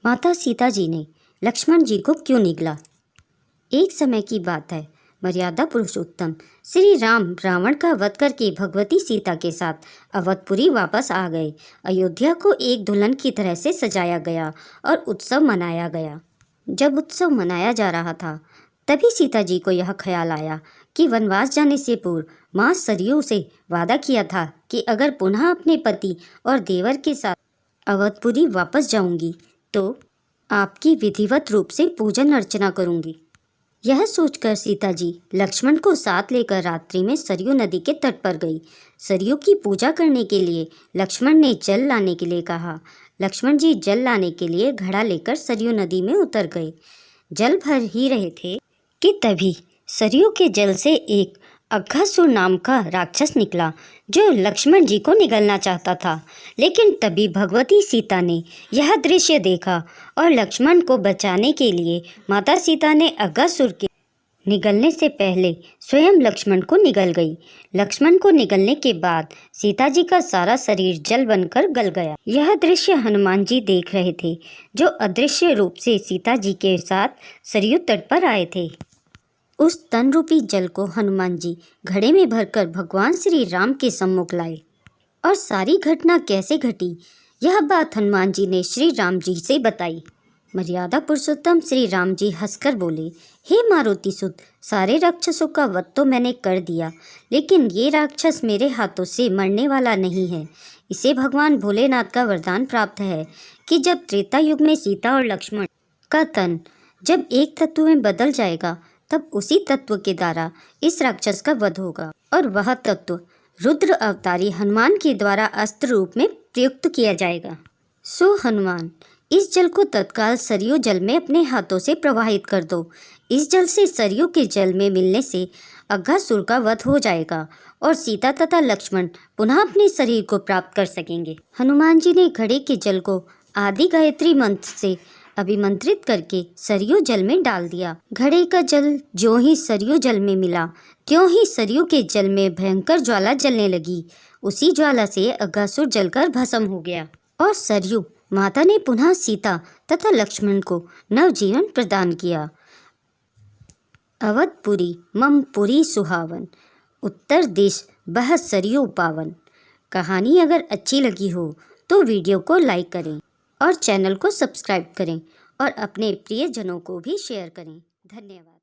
माता सीता जी ने लक्ष्मण जी को क्यों निगला। एक समय की बात है, मर्यादा पुरुषोत्तम श्री राम रावण का वध करके भगवती सीता के साथ अवधपुरी वापस आ गए। अयोध्या को एक दुल्हन की तरह से सजाया गया और उत्सव मनाया गया। जब उत्सव मनाया जा रहा था, तभी सीता जी को यह ख्याल आया कि वनवास जाने से पूर्व माँ सरयू से वादा किया था कि अगर पुनः अपने पति और देवर के साथ अवधपुरी वापस जाऊंगी तो आपकी विधिवत रूप से पूजन अर्चना करूंगी। यह सोचकर सीता जी लक्ष्मण को साथ लेकर रात्रि में सरयू नदी के तट पर गई। सरयू की पूजा करने के लिए लक्ष्मण ने जल लाने के लिए कहा। लक्ष्मण जी जल लाने के लिए घड़ा लेकर सरयू नदी में उतर गए। जल भर ही रहे थे कि तभी सरयू के जल से एक अघासुर नाम का राक्षस निकला जो लक्ष्मण जी को निगलना चाहता था। लेकिन तभी भगवती सीता ने यह दृश्य देखा और लक्ष्मण को बचाने के लिए माता सीता ने अघासुर के निगलने से पहले स्वयं लक्ष्मण को निगल गई। लक्ष्मण को निगलने के बाद सीता जी का सारा शरीर जल बनकर गल गया। यह दृश्य हनुमान जी देख रहे थे, जो अदृश्य रूप से सीता जी के साथ सरयू तट पर आए थे। उस तन रूपी जल को हनुमान जी घड़े में भरकर भगवान श्री राम के सम्मुख लाए। और सारी घटना कैसे घटी, यह बात हनुमान जी ने श्री राम जी से बताई। मर्यादा पुरुषोत्तम श्री राम जी हंसकर बोले, हे मारुति सुत, सारे राक्षसों का वध तो मैंने कर दिया, लेकिन ये राक्षस मेरे हाथों से मरने वाला नहीं है। इसे भगवान भोलेनाथ का वरदान प्राप्त है कि जब त्रेता युग में सीता और लक्ष्मण का तन जब एक तत्व में बदल जाएगा, तब उसी तत्व के द्वारा इस राक्षस का वध होगा और वह तत्व रुद्र अवतारी हनुमान के द्वारा अस्त्र रूप में प्रयुक्त किया जाएगा। सो हनुमान, इस जल को तत्काल सरयू जल में अपने हाथों से प्रवाहित कर दो। इस जल से सरयू के जल में मिलने से अघासुर का वध हो जाएगा और सीता तथा लक्ष्मण पुनः अपने शरीर को प्राप्त कर सकेंगे। हनुमान जी ने घड़े के जल को आदि गायत्री मंत्र से अभिमंत्रित करके सरयू जल में डाल दिया। घड़े का जल जो ही सरयू जल में मिला, त्यों ही सरयू के जल में भयंकर ज्वाला जलने लगी। उसी ज्वाला से अघासुर जलकर भस्म हो गया और सरयू माता ने पुनः सीता तथा लक्ष्मण को नवजीवन प्रदान किया। अवधपुरी मम पुरी सुहावन, उत्तर देश बह सरयू पावन। कहानी अगर अच्छी लगी हो तो वीडियो को लाइक करें और चैनल को सब्सक्राइब करें और अपने प्रियजनों को भी शेयर करें। धन्यवाद।